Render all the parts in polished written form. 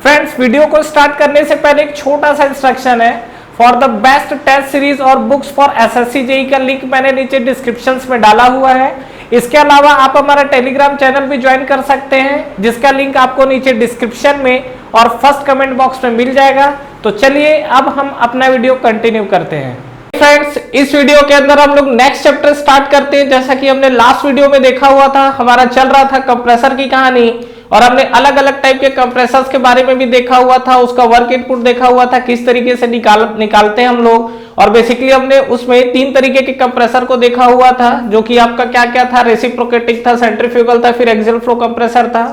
Friends, video को start करने से पहले एक छोटा सा इंस्ट्रक्शन है। For the best test series और बुक्स फॉर एसएससी जेईई का लिंक मैंने नीचे डिस्क्रिप्शन में डाला हुआ है। इसके अलावा आप हमारा टेलीग्राम चैनल भी ज्वाइन कर सकते हैं, जिसका लिंक आपको नीचे डिस्क्रिप्शन में और फर्स्ट कमेंट बॉक्स में मिल जाएगा। तो चलिए अब हम अपना वीडियो कंटिन्यू करते हैं। फ्रेंड्स, इस वीडियो के अंदर हम लोग नेक्स्ट चैप्टर स्टार्ट करते हैं। जैसा कि हमने लास्ट वीडियो में देखा हुआ था, हमारा चल रहा था कंप्रेसर की कहानी और हमने अलग अलग टाइप के कंप्रेसर्स के बारे में भी देखा हुआ था, उसका वर्क इनपुट देखा हुआ था, किस तरीके से निकालते हैं हम लोग। और बेसिकली हमने उसमें 3 तरीके के कंप्रेसर को देखा हुआ था, जो कि आपका क्या क्या था, रेसिप्रोकेटिंग था, सेंट्रीफ्यूगल था, फिर एक्सियल फ्लो कंप्रेसर था।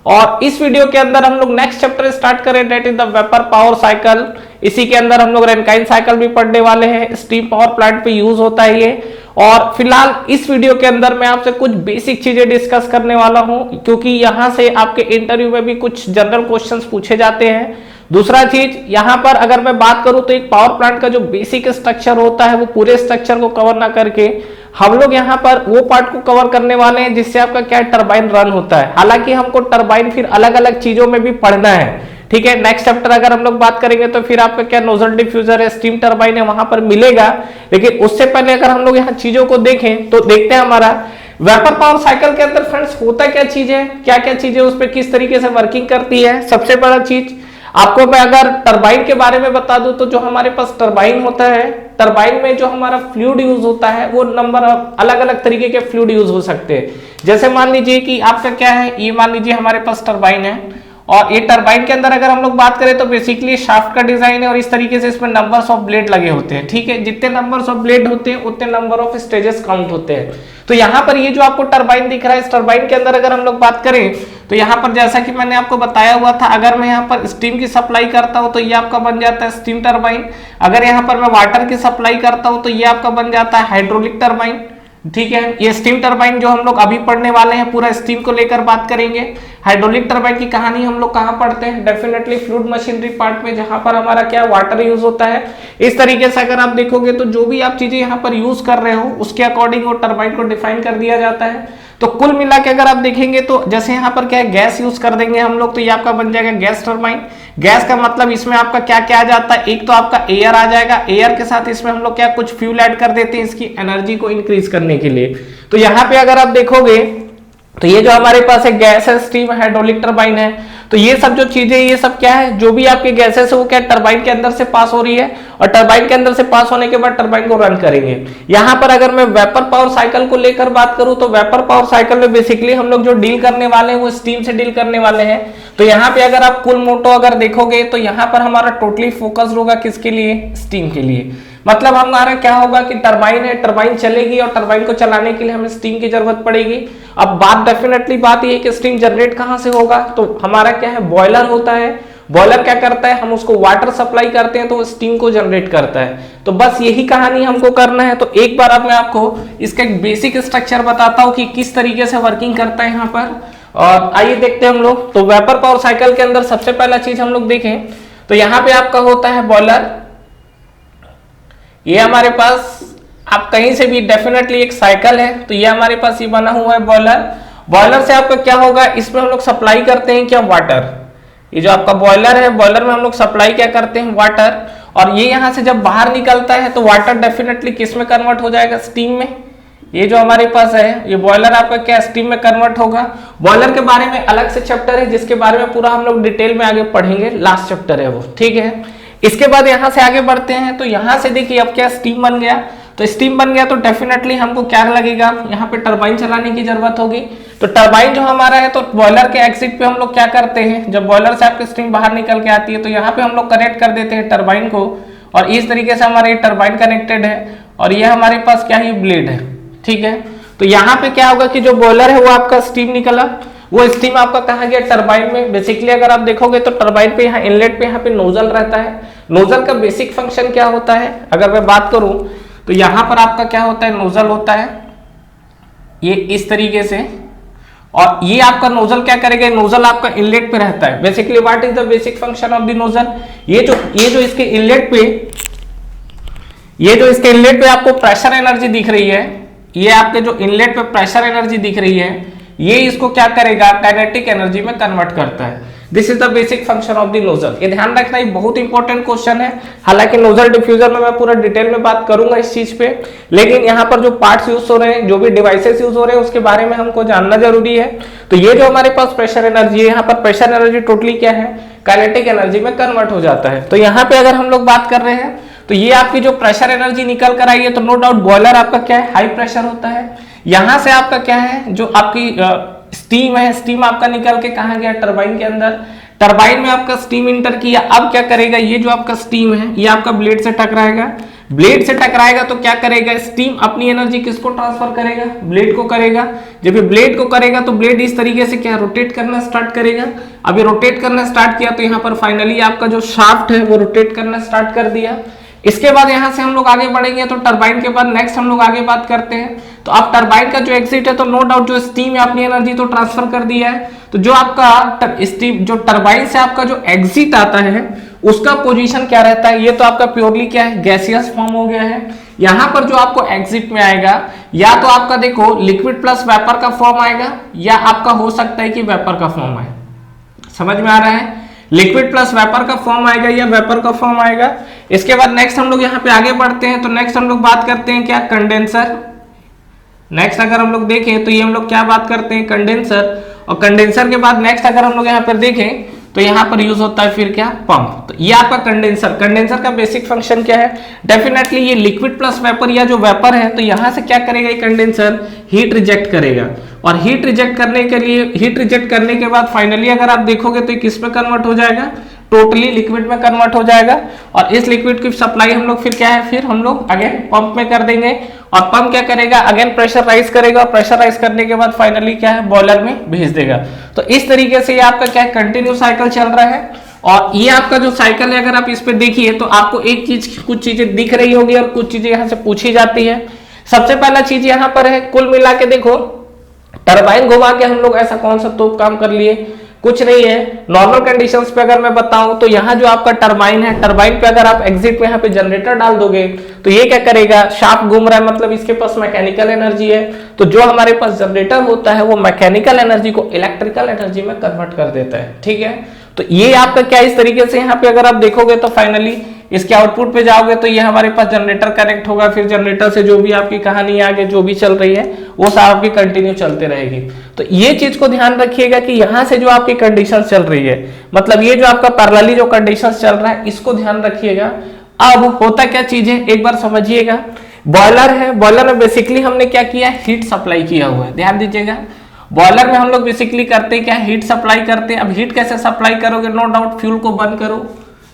और इस वीडियो के अंदर हम लोग नेक्स्ट चैप्टर स्टार्ट करें, that is the vapour power cycle. इसी के अंदर हम लोग रैनकाइन साइकिल भी पढ़ने वाले हैं, स्टीम पावर प्लांट पे यूज होता है ये। और फिलहाल इस वीडियो के अंदर मैं आपसे कुछ बेसिक चीजें डिस्कस करने वाला हूं, क्योंकि यहां से आपके इंटरव्यू में भी कुछ जनरल क्वेश्चंस पूछे जाते हैं। दूसरा चीज, यहां पर अगर मैं बात करूं तो एक पावर प्लांट का जो बेसिक स्ट्रक्चर होता है, वो पूरे स्ट्रक्चर को कवर ना करके हम लोग यहाँ पर वो पार्ट को कवर करने वाले हैं जिससे आपका क्या टरबाइन रन होता है। हालांकि हमको टरबाइन फिर अलग अलग चीजों में भी पढ़ना है, ठीक है। नेक्स्ट चैप्टर अगर हम लोग बात करेंगे तो फिर आपका क्या नोजल डिफ्यूजर है, स्टीम टरबाइन है, वहां पर मिलेगा। लेकिन उससे पहले अगर हम लोग यहाँ चीजों को देखें तो देखते हैं हमारा वेपर पावर साइकिल के अंदर फ्रेंड्स होता क्या चीज है, क्या क्या चीजें उस पर किस तरीके से वर्किंग करती है। सबसे बड़ा चीज आपको मैं अगर टरबाइन के बारे में बता दूं तो जो हमारे पास टरबाइन होता है, टरबाइन में जो हमारा फ्लूइड यूज होता है वो नंबर अलग अलग तरीके के फ्लूइड यूज हो सकते हैं। जैसे मान लीजिए कि आपका क्या है, ये मान लीजिए हमारे पास टरबाइन है और ये टरबाइन के अंदर अगर हम लोग बात करें तो बेसिकली शाफ्ट का डिजाइन है और इस तरीके से इसमें नंबर्स ऑफ ब्लेड लगे होते हैं, ठीक है। जितने नंबर्स ऑफ ब्लेड होते हैं उतने नंबर ऑफ स्टेजेस काउंट होते हैं। तो यहाँ पर ये जो आपको टरबाइन दिख रहा है, इस टरबाइन के अंदर अगर हम लोग बात करें तो यहाँ पर जैसा कि मैंने आपको बताया हुआ था, अगर मैं यहाँ पर स्टीम की सप्लाई करता हूँ तो ये आपका बन जाता है स्टीम टरबाइन। अगर यहाँ पर मैं वाटर की सप्लाई करता हूँ तो ये आपका बन जाता है हाइड्रोलिक टरबाइन, ठीक है। ये स्टीम टरबाइन जो हम लोग अभी पढ़ने वाले हैं, पूरा स्टीम को लेकर बात करेंगे। हाइड्रोलिक टरबाइन की कहानी हम लोग कहाँ पढ़ते हैं, डेफिनेटली फ्लूइड मशीनरी पार्ट में, जहां पर हमारा क्या वाटर यूज होता है। इस तरीके से अगर आप देखोगे तो जो भी आप चीजें यहाँ पर यूज कर रहे हो उसके अकॉर्डिंग वो टरबाइन को डिफाइन कर दिया जाता है। तो कुल मिला के अगर आप देखेंगे तो जैसे यहाँ पर क्या है, गैस यूज कर देंगे हम लोग तो ये आपका बन जाएगा गैस टरबाइन। गैस का मतलब इसमें आपका क्या क्या आ जाता है, एक तो आपका एयर आ जाएगा, एयर के साथ इसमें हम लोग क्या कुछ फ्यूल ऐड कर देते हैं इसकी एनर्जी को इंक्रीज करने के लिए। तो यहाँ पे अगर आप देखोगे तो ये जो हमारे पास है गैस है, स्टीम, हाइड्रोलिक टरबाइन है। तो ये सब जो चीजें, ये सब क्या है, जो भी आपके गैसेस है वो क्या टरबाइन के अंदर से पास हो रही है और टरबाइन के अंदर से पास होने के बाद टरबाइन को रन करेंगे। यहाँ पर अगर मैं वेपर पावर साइकिल को लेकर बात करूं तो वेपर पावर साइकिल में बेसिकली हम लोग जो डील करने वाले हैं वो स्टीम से डील करने वाले हैं। तो यहाँ पे अगर आप कुल मोटो अगर देखोगे तो यहाँ पर हमारा टोटली फोकस्ड होगा किसके लिए, स्टीम के लिए। मतलब हमारा क्या होगा कि टरबाइन है, टरबाइन चलेगी और टरबाइन को चलाने के लिए हमें स्टीम की जरूरत पड़ेगी। अब बात डेफिनेटली बात ये है कि स्टीम जनरेट कहां से होगा, तो हमारा क्या है, बॉयलर होता है। बॉयलर क्या करता है, हम उसको वाटर सप्लाई करते हैं तो वो स्टीम को जनरेट करता है। तो बस यही कहानी हमको करना है। तो एक बार अब मैं आपको इसका एक बेसिक स्ट्रक्चर बताता हूँ कि किस तरीके से वर्किंग करता है यहाँ पर। और आइए देखते हैं हम लोग। तो वेपर पावर साइकिल के अंदर सबसे पहला चीज हम लोग देखें तो यहाँ पे आपका होता है बॉयलर। ये हमारे पास आप कहीं से भी डेफिनेटली एक साइकिल है, तो ये हमारे पास ये बना हुआ है बॉयलर। बॉयलर से आपका क्या होगा, इसमें हम लोग सप्लाई करते हैं क्या, वाटर। ये जो आपका बॉयलर है, बॉयलर में हम लोग सप्लाई क्या करते हैं, वाटर। और ये यहाँ से जब बाहर निकलता है तो वाटर डेफिनेटली किस में कन्वर्ट हो जाएगा, स्टीम में। ये जो हमारे पास है ये बॉयलर आपका क्या स्टीम में कन्वर्ट होगा। बॉयलर के बारे में अलग से चैप्टर है जिसके बारे में पूरा हम लोग डिटेल में आगे पढ़ेंगे, लास्ट चैप्टर है वो, ठीक है। इसके बाद यहां से आगे बढ़ते हैं तो यहां से देखिए अब क्या स्टीम बन गया। तो स्टीम बन गया तो डेफिनेटली हमको क्या लगेगा, यहाँ पे टरबाइन चलाने की जरूरत होगी। तो टरबाइन जो हमारा है तो बॉयलर के एग्जिट पे हम लोग क्या करते हैं, जब बॉयलर से आपकी स्टीम बाहर निकल के आती है तो यहाँ पे हम लोग कनेक्ट कर देते हैं टरबाइन को। और इस तरीके से हमारे टरबाइन कनेक्टेड है और ये हमारे पास क्या है, ब्लेड है, ठीक है। तो यहाँ पे क्या होगा कि जो बॉयलर है वो आपका स्टीम निकला, वो स्टीम आपका कहाँ गया, टरबाइन में। बेसिकली अगर आप देखोगे तो टरबाइन पे यहाँ इनलेट पे यहाँ पे नोजल रहता है। नोजल का बेसिक फंक्शन क्या होता है, अगर मैं बात करूं तो यहाँ पर आपका क्या होता है, नोजल होता है ये इस तरीके से। और ये आपका नोजल क्या करेगा, नोजल आपका इनलेट पे रहता है। Basically what is the basic function of the nozzle, ये जो इसके इनलेट पे आपको प्रेशर एनर्जी दिख रही है, ये आपके जो इनलेट पे प्रेशर एनर्जी दिख रही है, ये इसको क्या करेगा, काइनेटिक एनर्जी में कन्वर्ट करता है। This is the basic function of the nozzle. ये ध्यान रखना, ये बहुत इंपॉर्टेंट क्वेश्चन है। हालांकि नोजल डिफ्यूजर में मैं पूरा डिटेल में बात करूंगा इस चीज पे, लेकिन यहाँ पर जो पार्ट्स यूज हो रहे हैं, जो भी डिवाइसेस यूज हो रहे हैं, उसके बारे में हमको जानना जरूरी है। तो ये जो हमारे पास प्रेशर एनर्जी है, यहाँ पर प्रेशर एनर्जी टोटली क्या है, काइनेटिक एनर्जी में कन्वर्ट हो जाता है। तो यहाँ पे अगर हम लोग बात कर रहे हैं तो ये आपकी जो प्रेशर एनर्जी निकल कर आई है, तो नो डाउट बॉयलर आपका क्या है, हाई प्रेशर होता है। यहां से आपका क्या है, जो आपकी स्टीम है, स्टीम आपका निकल के कहां गया, टरबाइन के अंदर। टरबाइन में आपका स्टीम इंटर किया, अब क्या करेगा, ये जो आपका स्टीम है ये आपका ब्लेड से टकराएगा। ब्लेड से टकराएगा तो क्या करेगा, स्टीम अपनी एनर्जी किसको ट्रांसफर करेगा, ब्लेड को करेगा। जब ये ब्लेड को करेगा तो ब्लेड इस तरीके से क्या रोटेट करना स्टार्ट करेगा। अब ये रोटेट करना स्टार्ट किया तो यहाँ पर फाइनली आपका जो शाफ्ट है वो रोटेट करना स्टार्ट कर दिया। इसके बाद यहां से हम लोग आगे बढ़ेंगे तो टरबाइन के बाद नेक्स्ट हम लोग आगे बात करते हैं। तो अब टरबाइन का जो एग्जिट है, तो नो डाउट जो स्टीम है अपनी एनर्जी तो ट्रांसफर कर दिया है। तो जो आपका स्टीम जो टरबाइन से आपका जो एग्जिट आता है उसका पोजीशन क्या रहता है, ये तो आपका प्योरली क्या है, गैसियस फॉर्म हो गया है। यहां पर जो आपको एग्जिट में आएगा, या तो आपका देखो लिक्विड प्लस वेपर का फॉर्म आएगा, या आपका हो सकता है कि वेपर का फॉर्म आए। समझ में आ रहा है, लिक्विड प्लस वेपर का फॉर्म आएगा या वेपर का फॉर्म आएगा। इसके बाद नेक्स्ट हम लोग यहाँ पे आगे बढ़ते हैं। तो नेक्स्ट हम लोग बात करते हैं क्या, कंडेंसर। नेक्स्ट अगर हम लोग देखें तो ये हम लोग क्या बात करते हैं, कंडेंसर। और कंडेंसर के बाद नेक्स्ट अगर हम लोग यहाँ पर देखें तो यहाँ पर यूज होता है फिर क्या, पंप। तो ये आपका कंडेंसर। कंडेंसर का बेसिक फंक्शन क्या है, डेफिनेटली ये लिक्विड प्लस वेपर या जो वेपर है, तो यहाँ से क्या करेगा ये कंडेंसर, हीट रिजेक्ट करेगा। और हीट रिजेक्ट करने के लिए, हीट रिजेक्ट करने के बाद फाइनली अगर आप देखोगे तो किस में कन्वर्ट हो जाएगा, टोटली लिक्विड में कन्वर्ट हो जाएगा। और इस लिक्विड की सप्लाई हम लोग फिर क्या है, फिर हम लोग अगेन पंप में कर देंगे। और पंप क्या करेगा, अगेन प्रेशर राइज करेगा। और प्रेशर राइज करने के बाद फाइनली क्या है, बॉयलर में भेज देगा। तो इस तरीके से ये आपका क्या है, कंटिन्यू साइकिल चल रहा है। और ये आपका जो साइकिल है, अगर आप इस पे देखिए तो आपको एक चीज, कुछ चीजें दिख रही होगी और कुछ चीजें यहाँ से पूछी जाती है। सबसे पहला चीज यहाँ पर है, कुल मिला के देखो, टरबाइन घुमा के हम लोग ऐसा कौन सा तो काम कर लिए, कुछ नहीं है। नॉर्मल कंडीशंस पे अगर मैं बताऊं तो यहाँ जो आपका टरबाइन है, टरबाइन पे अगर आप एग्जिट में यहाँ पे जनरेटर डाल दोगे तो ये क्या करेगा, शाफ्ट घूम रहा है, मतलब इसके पास मैकेनिकल एनर्जी है। तो जो हमारे पास जनरेटर होता है वो मैकेनिकल एनर्जी को इलेक्ट्रिकल एनर्जी में कन्वर्ट कर देता है। ठीक है, तो ये आपका क्या इस तरीके से यहाँ पे अगर आप देखोगे तो फाइनली इसके आउटपुट पे जाओगे तो ये हमारे पास जनरेटर कनेक्ट होगा। फिर जनरेटर से जो भी आपकी कहानी आगे जो भी चल रही है वो सब आपकी कंटिन्यू चलते रहेगी। तो ये चीज को ध्यान रखिएगा कि यहाँ से जो आपकी कंडीशन चल रही है, मतलब ये जो आपका पैरेलली जो कंडीशन चल रहा है, इसको ध्यान रखिएगा। अब होता क्या चीज है, एक बार समझिएगा। बॉयलर है, बॉयलर में बेसिकली हमने क्या किया, हीट सप्लाई किया हुआ है। ध्यान दीजिएगा, बॉयलर में हम लोग बेसिकली करते क्या, हीट सप्लाई करते हैं। अब हीट कैसे सप्लाई करोगे, नो डाउट फ्यूल को बंद करो।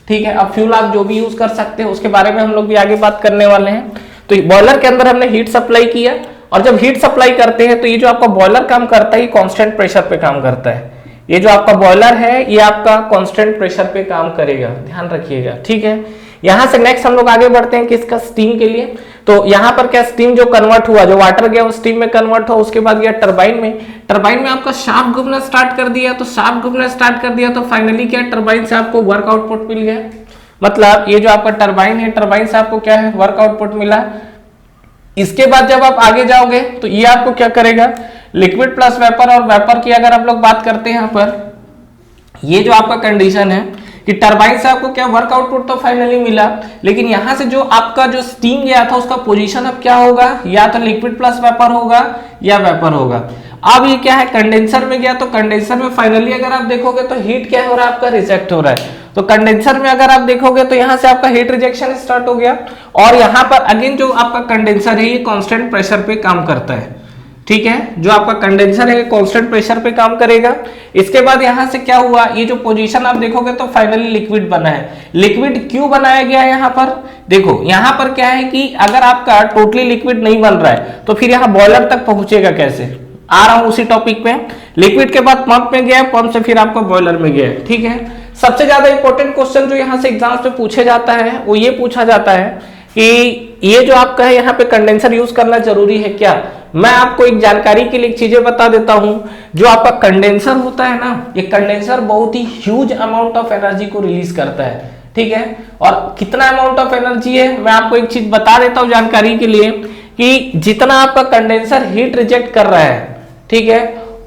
ठीक है, अब फ्यूल आप जो भी यूज कर सकते हैं उसके बारे में हम लोग भी आगे बात करने वाले हैं। तो बॉयलर के अंदर हमने हीट सप्लाई किया, और जब हीट सप्लाई करते हैं तो ये जो आपका बॉयलर काम करता है, ये कांस्टेंट प्रेशर पे काम करता है। ये जो आपका बॉयलर है ये आपका कांस्टेंट प्रेशर पे काम करेगा, ध्यान रखिएगा। ठीक है, यहां से नेक्स्ट हम लोग आगे बढ़ते हैं किसका, स्टीम के लिए। तो यहां पर क्या, स्टीम जो कन्वर्ट हुआ, जो वाटर गया वो स्टीम में कन्वर्ट हुआ। उसके बाद गया टरबाइन में, टरबाइन में आपका शाफ्ट घूमना स्टार्ट कर दिया। तो शाफ्ट घूमना स्टार्ट कर दिया तो फाइनली क्या, टरबाइन से आपको वर्क आउटपुट मिल गया। मतलब ये जो आपका टरबाइन है, टरबाइन से आपको क्या है, वर्क आउटपुट मिला। इसके बाद जब आप आगे जाओगे तो ये आपको क्या करेगा, लिक्विड प्लस वेपर। और वेपर की अगर आप लोग बात करते हैं यहाँ पर, ये जो आपका कंडीशन है कि टरबाइन से आपको क्या वर्क आउटपुट तो फाइनली मिला, लेकिन यहां से जो आपका जो स्टीम गया था उसका पोजीशन अब क्या होगा, या तो लिक्विड प्लस वेपर होगा या वेपर होगा। अब ये क्या है, कंडेंसर में गया, तो कंडेंसर में फाइनली अगर आप देखोगे तो हीट क्या हो रहा है, आपका रिजेक्ट हो रहा है। तो कंडेंसर में अगर आप देखोगे तो यहां से आपका हीट रिजेक्शन स्टार्ट हो गया। और यहां पर अगेन जो आपका कंडेंसर है ये कांस्टेंट प्रेशर पे काम करता है। ठीक है, जो आपका कंडेंसर है कांस्टेंट प्रेशर पे काम करेगा। इसके बाद यहां से क्या हुआ, ये जो पोजीशन आप देखोगे तो फाइनली लिक्विड बना है। लिक्विड क्यों बनाया गया है यहाँ पर, देखो यहाँ पर क्या है कि अगर आपका टोटली लिक्विड नहीं बन रहा है तो फिर यहाँ बॉयलर तक पहुंचेगा कैसे, आ रहा हूं उसी टॉपिक पे। लिक्विड के बाद पंप में गया, पंप से फिर आपका बॉयलर में गया। ठीक है, सबसे ज्यादा इंपॉर्टेंट क्वेश्चन जो यहाँ से एग्जाम्स में पूछे जाता है वो ये पूछा जाता है कि ये जो आपका है यहाँ पे कंडेंसर यूज करना जरूरी है क्या। मैं आपको एक जानकारी के लिए चीजें बता देता हूं। जो आपका कंडेंसर होता है ना, ये कंडेंसर बहुत ही ह्यूज अमाउंट ऑफ एनर्जी को रिलीज करता है। ठीक है, और कितना अमाउंट ऑफ एनर्जी है मैं आपको एक चीज बता देता हूं जानकारी के लिए, कि जितना आपका कंडेंसर हीट रिजेक्ट कर रहा है, ठीक है,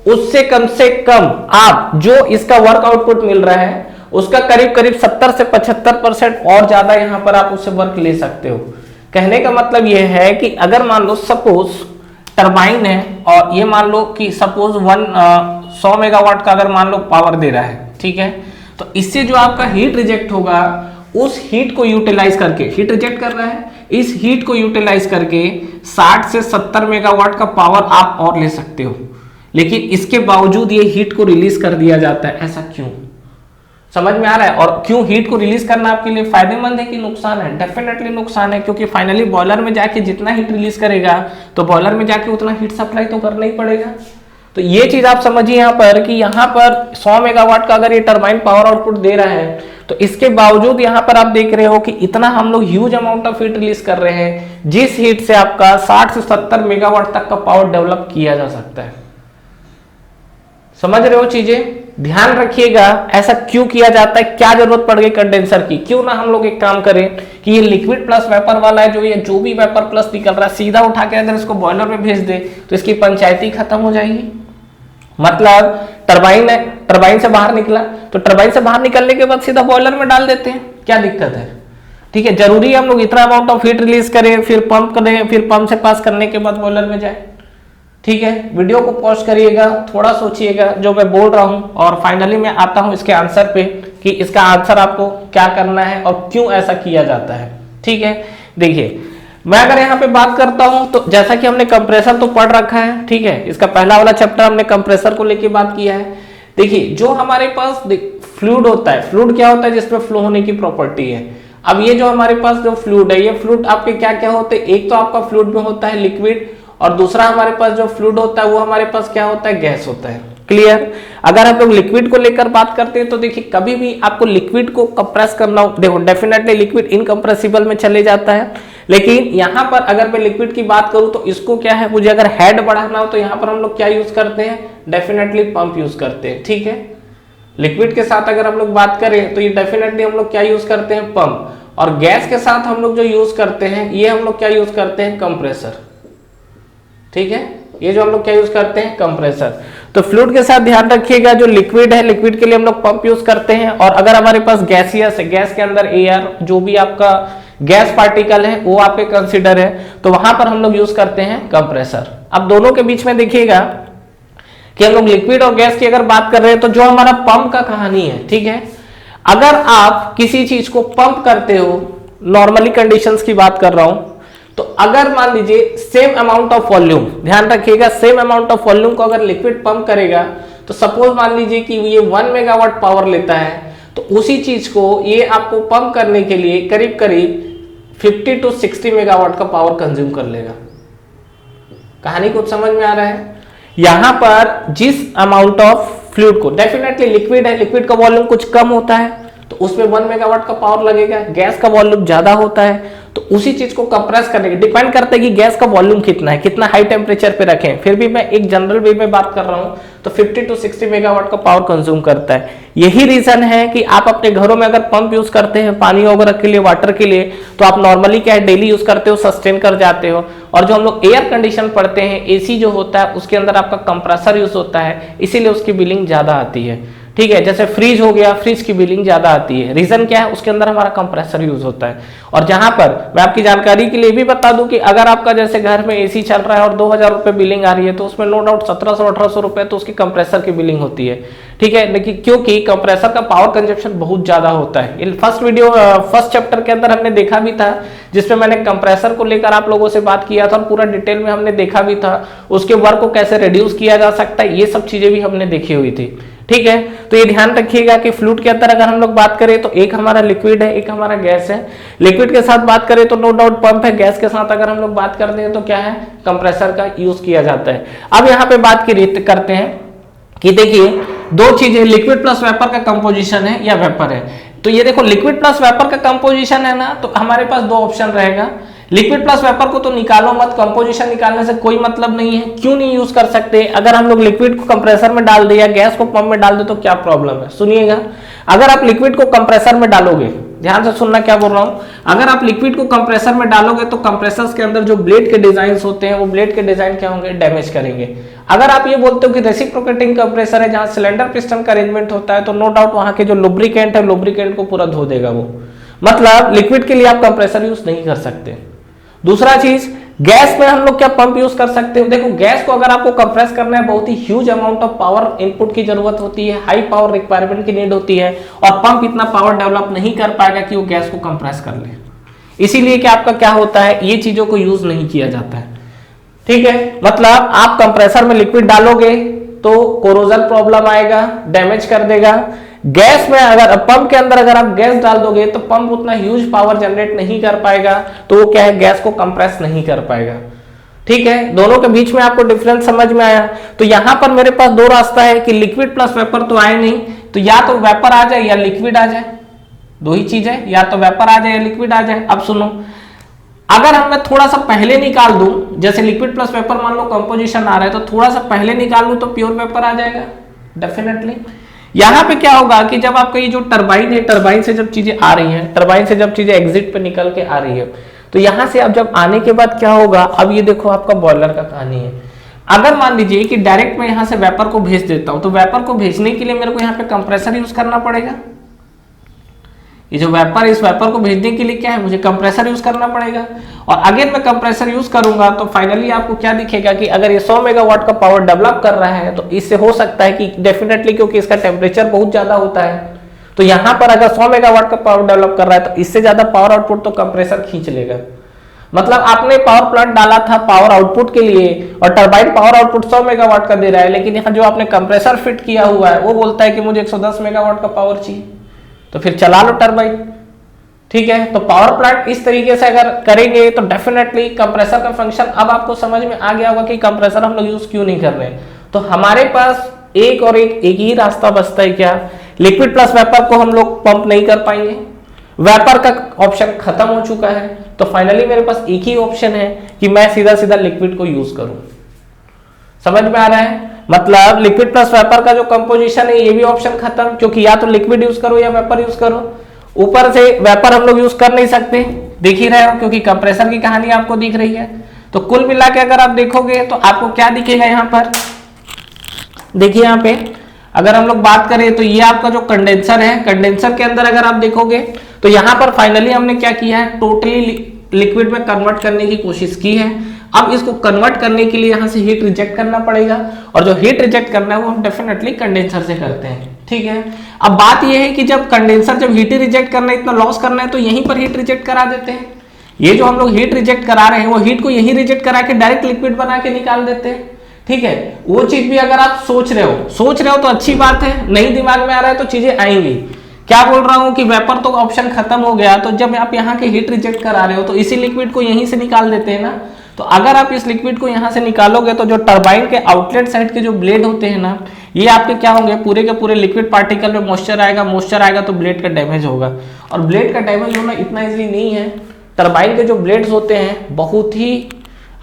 उससे कम आप जो इसका वर्क आउटपुट मिल रहा है उसका करीब करीब 70 से 75% और ज्यादा यहां पर आप उससे वर्क ले सकते हो। कहने का मतलब यह है कि अगर मान लो सपोज टरबाइन है और ये मान लो कि सपोज 100 मेगावाट का अगर मान लो पावर दे रहा है, ठीक है, तो इससे जो आपका हीट रिजेक्ट होगा उस हीट को यूटिलाइज करके, हीट रिजेक्ट कर रहा है, इस हीट को यूटिलाइज करके 60 से 70 मेगावाट का पावर आप और ले सकते हो। लेकिन इसके बावजूद ये हीट को रिलीज कर दिया जाता है, ऐसा क्यों? समझ में आ रहा है? और क्यों हीट को रिलीज करना आपके लिए फायदेमंद है कि नुकसान है? डेफिनेटली नुकसान है, क्योंकि फाइनली बॉयलर में जाके जितना हीट रिलीज करेगा तो बॉयलर में जाके उतना हीट सप्लाई तो करना ही पड़ेगा। तो ये चीज आप समझिए यहाँ पर कि यहाँ पर 100 मेगावाट का अगर ये टरबाइन पावर आउटपुट दे रहा है तो इसके बावजूद यहाँ पर आप देख रहे हो कि इतना हम लोग huge amount of heat release कर रहे हैं, जिस हीट से आपका 60 से 70 मेगावाट तक का पावर डेवलप किया जा सकता है। समझ रहे हो चीजें? ध्यान रखिएगा ऐसा क्यों किया जाता है, क्या जरूरत पड़ गई कंडेंसर की। क्यों ना हम लोग एक काम करें कि ये लिक्विड प्लस वेपर वाला है, जो भी वेपर प्लस निकल रहा है सीधा उठा के अगर इसको बॉयलर में भेज दे तो इसकी पंचायती खत्म हो जाएगी। मतलब टरबाइन है, टरबाइन से बाहर निकला तो टरबाइन से बाहर निकलने के बाद सीधा बॉयलर में डाल देते हैं, क्या दिक्कत है? ठीक है, जरूरी है हम लोग इतना अमाउंट ऑफ हीट रिलीज करें, फिर पंप करें, फिर पंप से पास करने के बाद बॉयलर में जाए? ठीक है, वीडियो को पॉज करिएगा, थोड़ा सोचिएगा जो मैं बोल रहा हूं और फाइनली मैं आता हूं इसके आंसर पे कि इसका आंसर आपको क्या करना है और क्यों ऐसा किया जाता है। ठीक है, देखिए मैं अगर यहाँ पे बात करता हूं तो जैसा कि हमने कंप्रेसर तो पढ़ रखा है, ठीक है, इसका पहला वाला चैप्टर हमने कंप्रेसर को लेके बात किया है। देखिए जो हमारे पास फ्लूइड होता है, फ्लूइड क्या होता है? जिसमें फ्लो होने की प्रॉपर्टी है। अब ये जो हमारे पास जो फ्लूइड है, ये फ्लूइड आपके क्या क्या होते हैं? एक तो आपका फ्लूइड में होता है लिक्विड, और दूसरा हमारे पास जो फ्लूइड होता है वो हमारे पास क्या होता है? गैस होता है। क्लियर? अगर हम लोग लिक्विड को लेकर बात करते हैं तो देखिए कभी भी आपको लिक्विड को कंप्रेस करना हो, देखो डेफिनेटली लिक्विड इनकंप्रेसिबल में चले जाता है, लेकिन यहां पर अगर मैं लिक्विड की बात करूं तो इसको क्या है, मुझे अगर हेड बढ़ाना हो तो यहां पर हम लोग क्या यूज करते हैं? डेफिनेटली पंप यूज करते हैं। ठीक है, लिक्विड के साथ अगर हम लोग बात करें तो ये डेफिनेटली हम लोग क्या यूज करते हैं? पंप। और गैस के साथ हम लोग जो यूज करते हैं ये हम लोग क्या यूज करते हैं? कंप्रेसर। ठीक है, ये जो हम लोग क्या यूज करते हैं? कंप्रेसर। तो फ्लूइड के साथ ध्यान रखिएगा, जो लिक्विड है लिक्विड के लिए हम लोग पंप यूज करते हैं, और अगर हमारे पास गैसियस है, गैस के अंदर एयर जो भी आपका गैस पार्टिकल है वो आपके कंसीडर है, तो वहां पर हम लोग यूज करते हैं कंप्रेसर। अब दोनों के बीच में देखिएगा कि हम लोग लिक्विड और गैस की अगर बात कर रहे हैं तो जो हमारा पंप का कहानी है, ठीक है, अगर आप किसी चीज को पंप करते हो, नॉर्मली कंडीशंस की बात कर रहा हूं, तो अगर मान लीजिए सेम अमाउंट ऑफ वॉल्यूम, ध्यान रखिएगा सेम अमाउंट ऑफ वॉल्यूम को अगर लिक्विड पंप करेगा तो सपोज मान लीजिए कि ये 1 मेगावाट पावर लेता है, तो उसी चीज को ये आपको पंप करने के लिए करीब करीब 50 to 60 मेगावाट का पावर कंज्यूम कर लेगा। कहानी कुछ समझ में आ रहा है? यहां पर जिस अमाउंट ऑफ फ्लूइड को, डेफिनेटली लिक्विड है, लिक्विड का वॉल्यूम कुछ कम होता है तो उसमें 1 मेगावाट का पावर लगेगा, गैस का वॉल्यूम ज्यादा होता है तो उसी चीज को कंप्रेस करने के डिपेंड करता है कि गैस का वॉल्यूम कितना है, कितना हाई टेम्परेचर पे रखें। फिर भी मैं एक जनरल वे में बात कर रहा हूं तो 50 to 60 मेगावाट का पावर कंज्यूम करता है। यही रीजन है कि आप अपने घरों में अगर पंप यूज करते हैं पानी वगैरह के लिए, वाटर के लिए, तो आप नॉर्मली क्या है डेली यूज करते हो, सस्टेन कर जाते हो। और जो हम लोग एयर कंडीशन पढ़ते हैं, एसी जो होता है उसके अंदर आपका कंप्रेसर यूज होता है, इसीलिए उसकी बिलिंग ज्यादा आती है। ठीक है, जैसे फ्रिज हो गया, फ्रिज की बिलिंग ज्यादा आती है, रीजन क्या है? उसके अंदर हमारा कंप्रेसर यूज होता है। और जहां पर मैं आपकी जानकारी के लिए भी बता दूं कि अगर आपका जैसे घर में एसी चल रहा है और 2000 रुपए बिलिंग आ रही है तो उसमें नो डाउट 1700-1800 रुपए तो उसकी कंप्रेसर की बिलिंग होती है। ठीक है, लेकिन क्योंकि कंप्रेसर का पावर कंजप्शन बहुत ज्यादा होता है। फर्स्ट चैप्टर के अंदर हमने देखा भी था, जिसमें मैंने कंप्रेसर को लेकर आप लोगों से बात किया था और पूरा डिटेल में हमने देखा भी था, उसके वर्क को कैसे रिड्यूस किया जा सकता है, ये सब चीजें भी हमने देखी हुई थी। ठीक है, तो ये ध्यान रखिएगा कि फ्लूइड के अंदर अगर हम लोग बात करें तो एक हमारा लिक्विड है, एक हमारा गैस है। लिक्विड के साथ बात करें तो नो डाउट पंप है, गैस के साथ अगर हम लोग बात करते हैं तो क्या है? कंप्रेसर का यूज किया जाता है। अब यहाँ पे बात करते हैं कि देखिए दो चीजें, लिक्विड प्लस वेपर का कंपोजिशन है या वेपर है। तो ये देखो लिक्विड प्लस वेपर का कंपोजिशन है ना, तो हमारे पास दो ऑप्शन रहेगा। लिक्विड प्लस वेपर को तो निकालो मत, कंपोजिशन निकालने से कोई मतलब नहीं है। क्यों नहीं यूज कर सकते? अगर हम लोग लिक्विड को कंप्रेसर में डाल दे या गैस को पंप में डाल दे तो क्या प्रॉब्लम है? सुनिएगा, अगर आप लिक्विड को कंप्रेसर में डालोगे, ध्यान से सुनना क्या बोल रहा हूं। अगर आप लिक्विड को कंप्रेसर में डालोगे तो कंप्रेसर्स के अंदर जो ब्लेड के डिजाइन होते हैं वो ब्लेड के डिजाइन क्या होंगे, डैमेज करेंगे। अगर आप ये बोलते हो कि रेसिप्रोकेटिंग कंप्रेसर है जहां सिलेंडर पिस्टन का अरेंजमेंट होता है, तो नो डाउट वहां के जो लुब्रिकेंट है लुब्रिकेंट को पूरा धो देगा वो, मतलब लिक्विड के लिए आप कंप्रेसर यूज नहीं कर सकते। दूसरा चीज, गैस में हम लोग क्या पंप यूज कर सकते हो। देखो गैस को अगर आपको कंप्रेस करना है बहुत ही huge amount of power input की जरूरत होती है, हाई पावर रिक्वायरमेंट की नीड होती है, और पंप इतना पावर डेवलप नहीं कर पाएगा कि वो गैस को कंप्रेस कर ले। इसीलिए कि आपका क्या होता है, ये चीजों को यूज नहीं किया जाता है, ठीक है। मतलब आप कंप्रेसर में लिक्विड डालोगे तो कोरोजन प्रॉब्लम आएगा, डैमेज कर देगा। गैस में अगर पंप के अंदर अगर आप गैस डाल दोगे तो पंप उतना ह्यूज पावर जनरेट नहीं कर पाएगा, तो वो क्या है, गैस को कंप्रेस नहीं कर पाएगा, ठीक है। दोनों के बीच में आपको डिफरेंस समझ में आया। तो यहां पर मेरे पास दो रास्ता है कि लिक्विड प्लस वेपर तो आए नहीं, तो या तो वेपर आ जाए या लिक्विड आ जाए, दो ही चीज है, या तो वेपर आ जाए या लिक्विड आ जाए। अब सुनो, अगर हम मैं थोड़ा सा पहले निकाल दूं, जैसे लिक्विड प्लस वेपर मान लो कंपोजिशन आ रहा है, तो थोड़ा सा पहले निकाल लूं तो प्योर वेपर आ जाएगा डेफिनेटली। यहां पे क्या होगा कि जब आपका ये जो टरबाइन है, टरबाइन से जब चीजें आ रही हैं, टरबाइन से जब चीजें एग्जिट पे निकल के आ रही है, तो यहां से अब जब आने के बाद क्या होगा, अब ये देखो आपका बॉयलर का कहानी है। अगर मान लीजिए कि डायरेक्ट मैं यहां से वेपर को भेज देता हूं, तो वेपर को भेजने के लिए मेरे को यहाँ पे कंप्रेसर यूज करना पड़ेगा। ये जो वेपर, इस वेपर को भेजने के लिए क्या है, मुझे कंप्रेसर यूज करना पड़ेगा। और अगर मैं कंप्रेसर यूज करूंगा तो फाइनली आपको क्या दिखेगा कि अगर ये 100 मेगावाट का पावर डेवलप कर रहा है, तो इससे हो सकता है कि डेफिनेटली, क्योंकि इसका टेम्परेचर बहुत ज्यादा होता है, तो यहां पर अगर 100 मेगावाट का पावर डेवलप कर रहा है तो इससे ज्यादा पावर आउटपुट तो कंप्रेसर खींच लेगा। मतलब आपने पावर प्लांट डाला था पावर आउटपुट के लिए, और टरबाइन पावर आउटपुट 100 मेगावाट का दे रहा है, लेकिन यहाँ जो आपने कंप्रेसर फिट किया हुआ है वो बोलता है कि मुझे 110 मेगावाट का पावर चाहिए, तो फिर चला लो टरबाइन, ठीक है। तो पावर प्लांट इस तरीके से अगर करेंगे तो डेफिनेटली कंप्रेसर का फंक्शन अब आपको समझ में आ गया होगा कि कंप्रेसर हम लोग यूज क्यों नहीं कर रहे हैं। तो हमारे पास एक ही रास्ता बचता है, क्या, लिक्विड प्लस वेपर को हम लोग पंप नहीं कर पाएंगे, वेपर का ऑप्शन खत्म हो चुका है, तो फाइनली मेरे पास एक ही ऑप्शन है कि मैं सीधा सीधा लिक्विड को यूज करूं। समझ में आ रहा है, मतलब लिक्विड प्लस वेपर का जो कंपोजिशन है ये भी ऑप्शन खत्म, क्योंकि या तो लिक्विड यूज करो या वेपर यूज करो। ऊपर से वेपर हम लोग यूज कर नहीं सकते, देख ही रहे हो, क्योंकि कंप्रेसर की कहानी आपको दिख रही है। तो कुल मिला के अगर आप देखोगे तो आपको क्या दिखेगा, यहाँ पर देखिए, यहाँ पे अगर हम लोग बात करें तो ये आपका जो कंडेंसर है, कंडेंसर के अंदर अगर आप देखोगे तो यहाँ पर फाइनली हमने क्या किया है, टोटली लिक्विड में कन्वर्ट करने की कोशिश की है। अब इसको कन्वर्ट करने के लिए यहाँ से हीट रिजेक्ट करना पड़ेगा, और जो हीट रिजेक्ट करना है वो हम डेफिनेटली कंडेंसर से करते हैं, ठीक है। अब बात यह है कि जब कंडेंसर, जब हीट रिजेक्ट करना है, इतना लॉस करना है, तो यहीं पर हीट रिजेक्ट करा देते हैं। ये जो हम लोग हीट रिजेक्ट करा रहे हैं वो हीट को यहीं रिजेक्ट करा के डायरेक्ट लिक्विड बना के निकाल देते हैं, ठीक है। वो चीज भी अगर आप सोच रहे हो तो अच्छी बात है, नहीं दिमाग में आ रहा है तो चीजें आएंगी। क्या बोल रहा हूं कि वेपर तो ऑप्शन खत्म हो गया, तो जब आप यहाँ के हीट रिजेक्ट करा रहे हो तो इसी लिक्विड को यहीं से निकाल देते हैं ना। तो अगर आप इस लिक्विड को यहाँ से निकालोगे तो जो टरबाइन के आउटलेट साइड के जो ब्लेड होते हैं ना, ये आपके क्या होंगे, पूरे के पूरे लिक्विड पार्टिकल में मॉइस्चर आएगा तो ब्लेड का डैमेज होगा। और ब्लेड का डैमेज होना इतना इजीली नहीं है। टरबाइन के जो ब्लेड्स होते हैं बहुत ही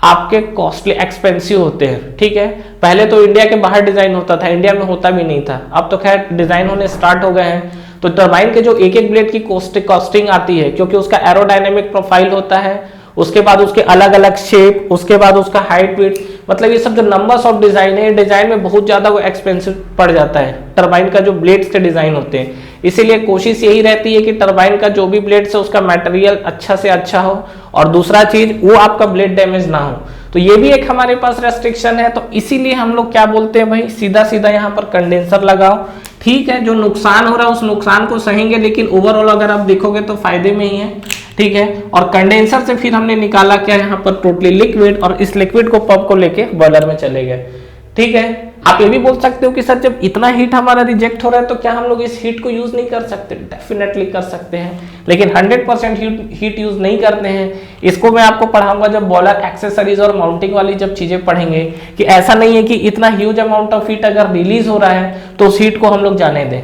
आपके कॉस्टली, एक्सपेंसिव होते हैं, ठीक है। पहले तो इंडिया के बाहर डिजाइन होता था, इंडिया में होता भी नहीं था, अब तो खैर डिजाइन होने स्टार्ट हो गए हैं। तो टरबाइन के जो एक एक ब्लेड की कॉस्टिंग आती है, क्योंकि उसका एरोडायनेमिक प्रोफाइल होता है, उसके बाद उसके अलग अलग शेप, उसके बाद उसका हाइट वेट, मतलब ये सब जो नंबर्स ऑफ डिजाइन है, डिजाइन में बहुत ज्यादा वो एक्सपेंसिव पड़ जाता है टरबाइन का जो ब्लेड्स के डिजाइन होते हैं। इसीलिए कोशिश यही रहती है कि टरबाइन का जो भी ब्लेड्स है उसका मटेरियल अच्छा से अच्छा हो, और दूसरा चीज वो आपका ब्लेड डैमेज ना हो। तो ये भी एक हमारे पास रेस्ट्रिक्शन है। तो इसीलिए हम लोग क्या बोलते हैं भाई, सीधा सीधा यहाँ पर कंडेंसर लगाओ, ठीक है। जो नुकसान हो रहा है उस नुकसान को सहेंगे, लेकिन ओवरऑल अगर आप देखोगे तो फायदे में ही है, ठीक है। और कंडेंसर से फिर हमने निकाला क्या, यहाँ पर टोटली लिक्विड, और इस लिक्विड को पंप को लेके बॉयलर में चले गए, ठीक है। आप ये भी बोल सकते हो कि सर जब इतना हीट हमारा रिजेक्ट हो रहा है तो क्या हम लोग इस हीट को यूज नहीं कर सकते? डेफिनेटली कर सकते हैं, लेकिन 100% हीट यूज नहीं करते हैं। इसको मैं आपको पढ़ाऊंगा जब बॉयलर एक्सेसरीज और माउंटिंग वाली जब चीजें पढ़ेंगे, कि ऐसा नहीं है कि इतना ह्यूज अमाउंट ऑफ हीट अगर रिलीज हो रहा है तो उस हीट को हम लोग जाने दें,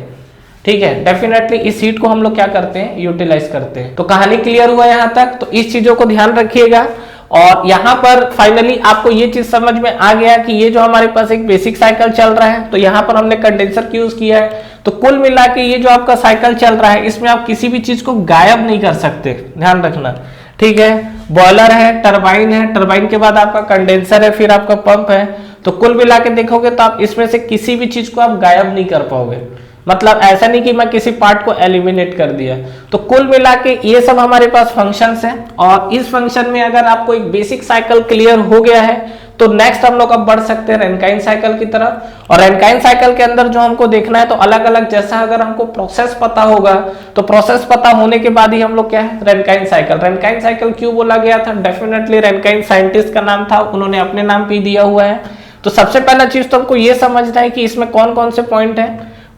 ठीक है। डेफिनेटली इस हीट को हम लोग क्या करते हैं, यूटिलाइज करते हैं। तो कहानी क्लियर हुआ यहाँ तक? तो इस चीजों को ध्यान रखिएगा। और यहाँ पर फाइनली आपको ये चीज समझ में आ गया कि ये जो हमारे पास एक बेसिक साइकिल चल रहा है, तो यहाँ पर हमने कंडेंसर की यूज किया है। तो कुल मिला के ये जो आपका साइकिल चल रहा है, इसमें आप किसी भी चीज को गायब नहीं कर सकते, ध्यान रखना, ठीक है। बॉयलर है, टरबाइन है, टरबाइन के बाद आपका कंडेंसर है, फिर आपका पंप है। तो कुल मिला के देखोगे तो आप इसमें से किसी भी चीज को आप गायब नहीं कर पाओगे। मतलब ऐसा नहीं कि मैं किसी पार्ट को एलिमिनेट कर दिया। तो कुल मिला के ये सब हमारे पास फंक्शंस हैं, और इस फंक्शन में अगर आपको एक बेसिक साइकिल क्लियर हो गया है तो नेक्स्ट हम लोग अब बढ़ सकते हैं रैनकाइन साइकिल की तरफ। और रैनकाइन साइकिल के अंदर जो हमको देखना है, तो अलग अलग, जैसा अगर हमको प्रोसेस पता होगा तो प्रोसेस पता होने के बाद ही हम लोग क्या है, रैनकाइन साइकिल। रैनकाइन साइकिल क्यों बोला गया था? डेफिनेटली रैनकाइन साइंटिस्ट का नाम था, उन्होंने अपने नाम पे दिया हुआ है। तो सबसे पहला चीज तो हमको ये समझना है कि इसमें कौन कौन से पॉइंट है,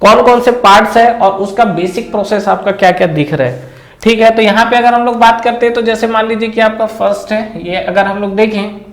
कौन कौन से पार्ट्स है, और उसका बेसिक प्रोसेस आपका क्या क्या दिख रहा है, ठीक है। तो यहाँ पे अगर हम लोग बात करते हैं, तो जैसे मान लीजिए कि आपका फर्स्ट है ये, अगर हम लोग देखें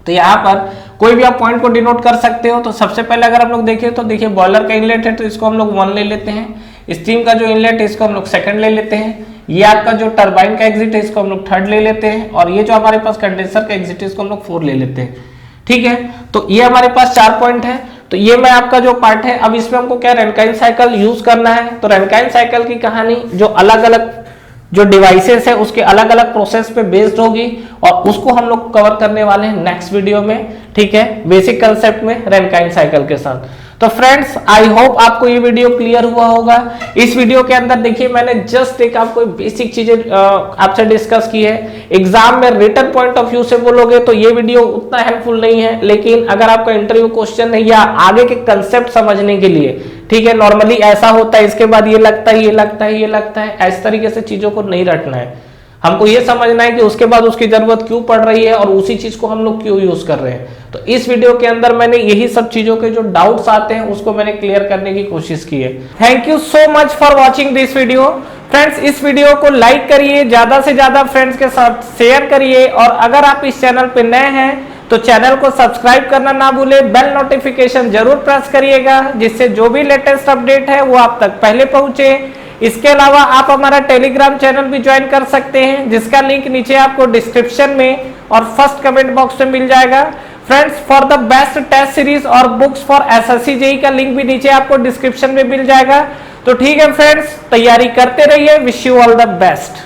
तो यहाँ पर कोई भी आप पॉइंट को डिनोट कर सकते हो। तो सबसे पहले अगर हम लोग देखें तो देखिए बॉयलर का इनलेट है, तो इसको हम लोग 1 ले लेते हैं। स्टीम का जो इनलेट है इसको हम लोग 2nd ले लेते हैं। ये आपका जो टरबाइन का एग्जिट है इसको हम लोग 3rd ले लेते हैं। और ये जो हमारे पास कंडेंसर का एग्जिट है इसको हम लोग 4 ले लेते हैं, ठीक है। तो ये हमारे पास 4 पॉइंट है। तो ये मैं आपका जो पार्ट है, अब इसमें हमको क्या रैनकाइन साइकिल यूज करना है। तो रैनकाइन साइकिल की कहानी जो अलग अलग जो डिवाइसेस है उसके अलग अलग प्रोसेस पे बेस्ड होगी, और उसको हम लोग कवर करने वाले हैं नेक्स्ट वीडियो में, ठीक है, बेसिक कंसेप्ट में रैनकाइन साइकिल के साथ। तो फ्रेंड्स, आई होप आपको ये वीडियो क्लियर हुआ होगा। इस वीडियो के अंदर देखिए मैंने जस्ट एक आपको बेसिक चीजें आपसे डिस्कस की है। एग्जाम में रिटन पॉइंट ऑफ व्यू से बोलोगे तो ये वीडियो उतना हेल्पफुल नहीं है, लेकिन अगर आपका इंटरव्यू क्वेश्चन है या आगे के कंसेप्ट समझने के लिए, ठीक है, नॉर्मली ऐसा होता है, इसके बाद ये लगता है, ये लगता है, ये लगता है, इस तरीके से चीजों को नहीं रटना है। हमको ये समझना है कि उसके बाद उसकी जरूरत क्यों पड़ रही है और उसी चीज को हम लोग क्यों यूज कर रहे हैं। तो इस वीडियो के अंदर मैंने यही सब चीजों के जो डाउट्स आते हैं उसको मैंने क्लियर करने की कोशिश की है। Thank you so much for watching this video. Friends, इस वीडियो को लाइक करिए, ज्यादा से ज्यादा फ्रेंड्स के साथ शेयर करिए, और अगर आप इस चैनल पे नए हैं तो चैनल को सब्सक्राइब करना ना भूलें, बेल नोटिफिकेशन जरूर प्रेस करिएगा, जिससे जो भी लेटेस्ट अपडेट है वो आप तक पहले पहुंचे। इसके अलावा आप हमारा टेलीग्राम चैनल भी ज्वाइन कर सकते हैं, जिसका लिंक नीचे आपको डिस्क्रिप्शन में और फर्स्ट कमेंट बॉक्स में मिल जाएगा। Friends, for the best test series और बुक्स फॉर एसएससी जेईई का लिंक भी नीचे आपको डिस्क्रिप्शन में मिल जाएगा। तो ठीक है फ्रेंड्स, तैयारी करते रहिए। Wish you all the best.